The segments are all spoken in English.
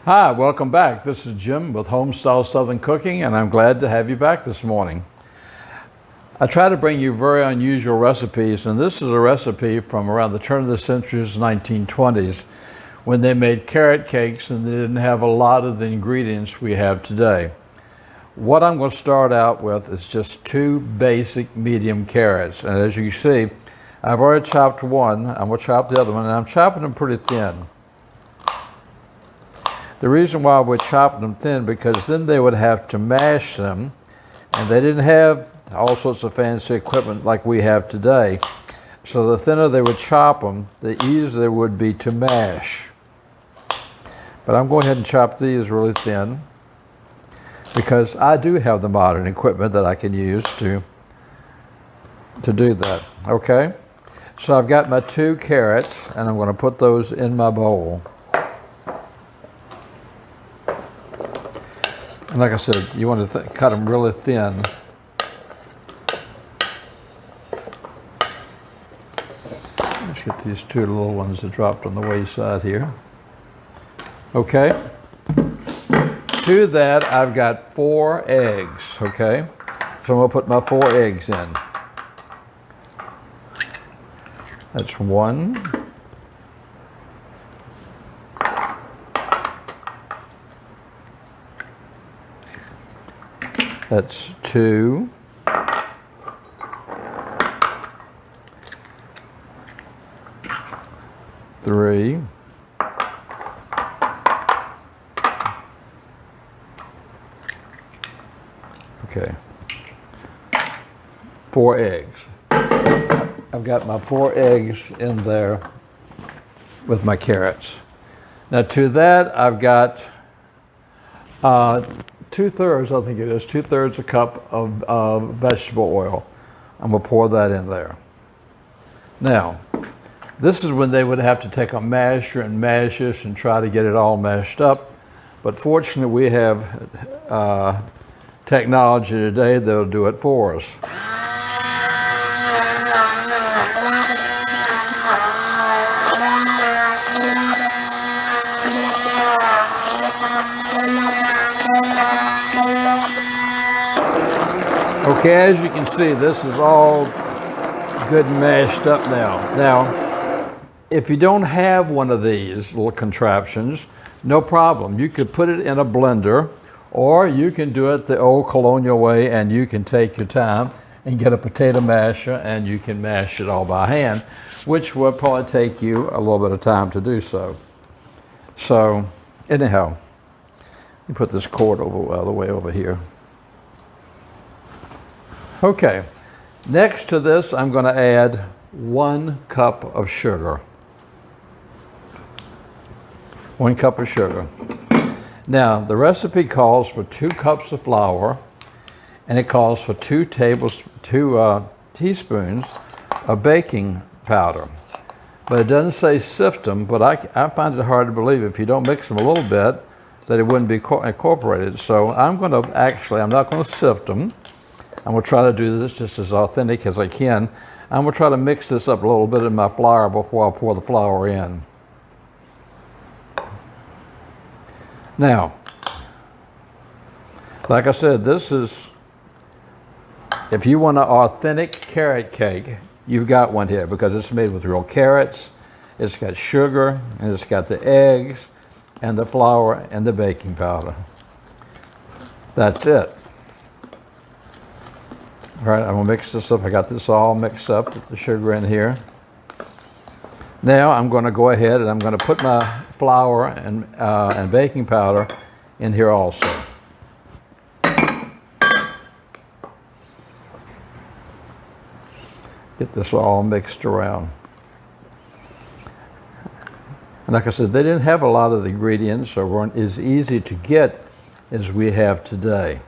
Hi, welcome back. This is Jim with Homestyle Southern Cooking, and I'm glad to have you back this morning. I try to bring you very unusual recipes, and this is a recipe from around the turn of the century's 1920s when they made carrot cakes and they didn't have a lot of the ingredients we have today. What I'm going to start out with is just two basic medium carrots, and as you see, I've already chopped one. I'm going to chop the other one, and I'm chopping them pretty thin. The reason why we're chopping them thin, because then they would have to mash them, and they didn't have all sorts of fancy equipment like we have today. So the thinner they would chop them, the easier they would be to mash. But I'm going ahead and chop these really thin because I do have the modern equipment that I can use to do that. Okay? So I've got my two carrots, and I'm going to put those in my bowl. And like I said, you want to cut them really thin. Let's get these two little ones that dropped on the wayside here. Okay. To that, I've got 4 eggs, okay? So I'm going to put my 4 eggs in. That's 1. That's 2. Three. Okay. 4 eggs. I've got my 4 eggs in there with my carrots. Now to that, I've got 2/3, I think it is, 2/3 a cup of vegetable oil. I'm going to pour that in there. Now, this is when they would have to take a masher and mash this and try to get it all mashed up. But fortunately, we have technology today that'll do it for us. Okay, as you can see, this is all good and mashed up now. Now, if you don't have one of these little contraptions, no problem. You could put it in a blender, or you can do it the old colonial way, and you can take your time and get a potato masher and you can mash it all by hand, which will probably take you a little bit of time to do so. So, anyhow, let me put this cord over all the way over here. Okay, next to this, I'm going to add 1 cup of sugar. 1 cup of sugar. Now, the recipe calls for 2 cups of flour, and it calls for 2 teaspoons of baking powder. But it doesn't say sift them, but I find it hard to believe if you don't mix them a little bit that it wouldn't be incorporated. So I'm not going to sift them. I'm going to try to do this just as authentic as I can. I'm going to try to mix this up a little bit in my flour before I pour the flour in. Now, like I said, this is, if you want an authentic carrot cake, you've got one here because it's made with real carrots, it's got sugar, and it's got the eggs, and the flour, and the baking powder. That's it. All right, I'm going to mix this up. I got this all mixed up with the sugar in here. Now I'm going to go ahead and I'm going to put my flour and baking powder in here also. Get this all mixed around. And like I said, they didn't have a lot of the ingredients, so weren't as easy to get as we have today.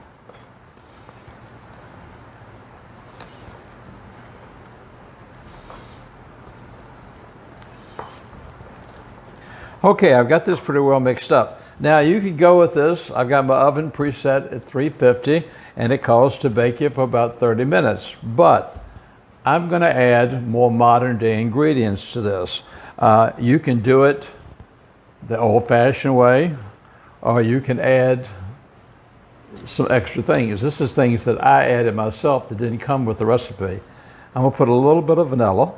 Okay, I've got this pretty well mixed up. Now you can go with this. I've got my oven preset at 350, and it calls to bake it for about 30 minutes. But I'm going to add more modern day ingredients to this. You can do it the old-fashioned way, or you can add some extra things. This is things that I added myself that didn't come with the recipe. I'm going to put a little bit of vanilla.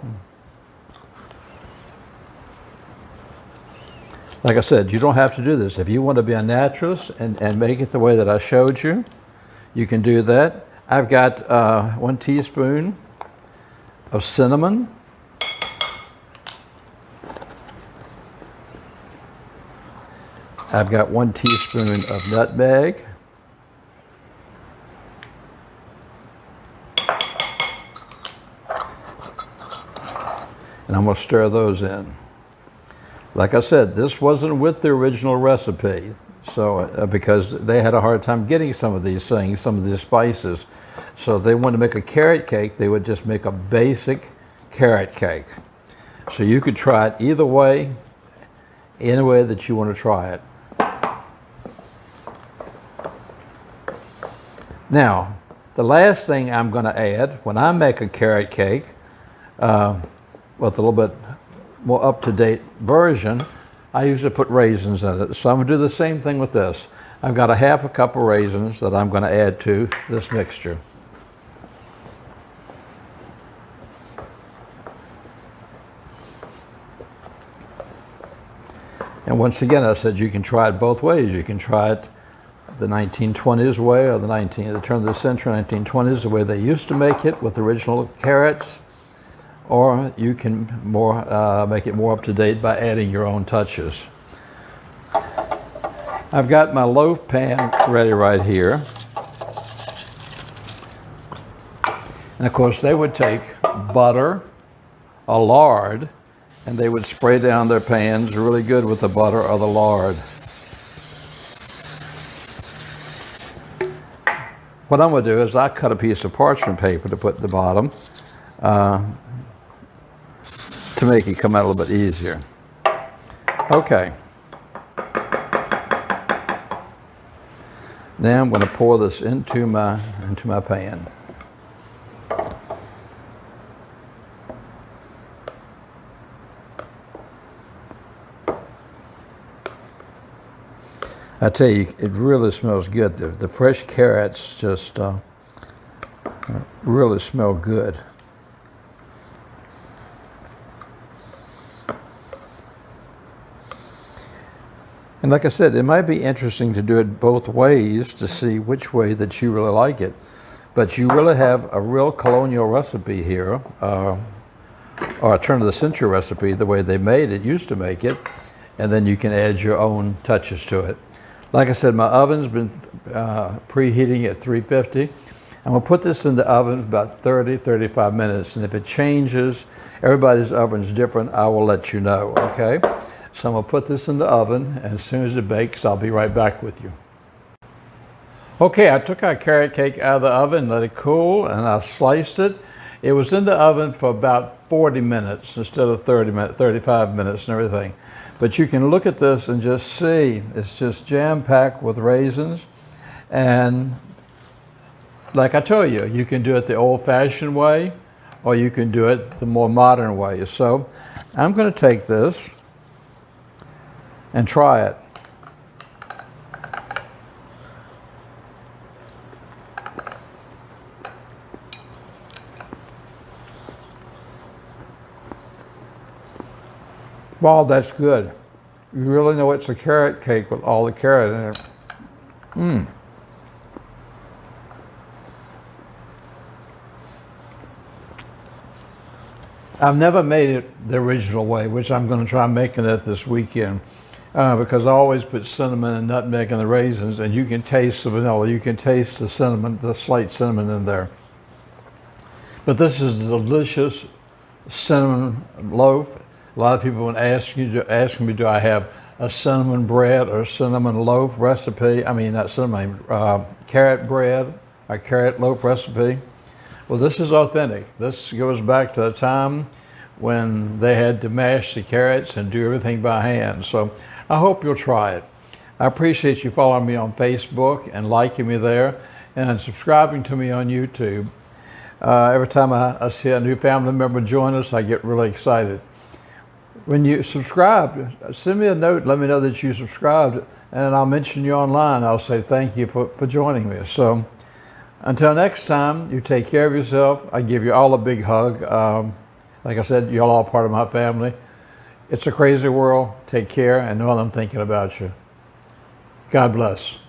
Like I said, you don't have to do this. If you want to be a naturalist and make it the way that I showed you, you can do that. I've got 1 teaspoon of cinnamon. I've got 1 teaspoon of nutmeg. And I'm going to stir those in. Like I said, this wasn't with the original recipe, so because they had a hard time getting some of these things, some of these spices. So if they wanted to make a carrot cake, they would just make a basic carrot cake. So you could try it either way, any way that you want to try it. Now, the last thing I'm going to add when I make a carrot cake, with a little bit more up-to-date version, I usually put raisins in it. So I'm going to do the same thing with this. I've got a 1/2 cup of raisins that I'm going to add to this mixture. And once again, I said you can try it both ways. You can try it the 1920s way, or the turn of the century, 1920s, the way they used to make it with original carrots. Or you can make it more up to date by adding your own touches. I've got my loaf pan ready right here. And of course they would take butter or lard and they would spray down their pans really good with the butter or the lard. What I'm going to do is I cut a piece of parchment paper to put at the bottom. To make it come out a little bit easier. Okay. Now I'm going to pour this into my pan. I tell you, it really smells good. The fresh carrots just really smell good. And like I said, it might be interesting to do it both ways to see which way that you really like it. But you really have a real colonial recipe here, or a turn of the century recipe, the way they used to make it, and then you can add your own touches to it. Like I said, my oven's been preheating at 350. I'm going to put this in the oven about 30-35 minutes, and if it changes, everybody's oven's different, I will let you know, okay? So I'm going to put this in the oven, and as soon as it bakes, I'll be right back with you. Okay, I took our carrot cake out of the oven, let it cool, and I sliced it. It was in the oven for about 40 minutes instead of 35 minutes and everything. But you can look at this and just see, it's just jam-packed with raisins. And like I told you, you can do it the old-fashioned way, or you can do it the more modern way. So I'm going to take this and try it. Wow, that's good. You really know it's a carrot cake with all the carrot in it. I've never made it the original way, which I'm going to try making it this weekend. Because I always put cinnamon and nutmeg in the raisins, and you can taste the vanilla, you can taste the cinnamon, the slight cinnamon in there. But this is a delicious cinnamon loaf. A lot of people when asking me, do I have a cinnamon bread or cinnamon loaf recipe? I mean, not cinnamon, carrot bread or carrot loaf recipe. Well, this is authentic. This goes back to the time when they had to mash the carrots and do everything by hand. So I hope you'll try it. I appreciate you following me on Facebook and liking me there and subscribing to me on YouTube. Every time I see a new family member join us, I get really excited. When you subscribe, send me a note, let me know that you subscribed. and I'll mention you online. I'll say thank you for joining me. So until next time, you take care of yourself. I give you all a big hug. Like I said, you're all part of my family. It's a crazy world. Take care and know I'm thinking about you. God bless.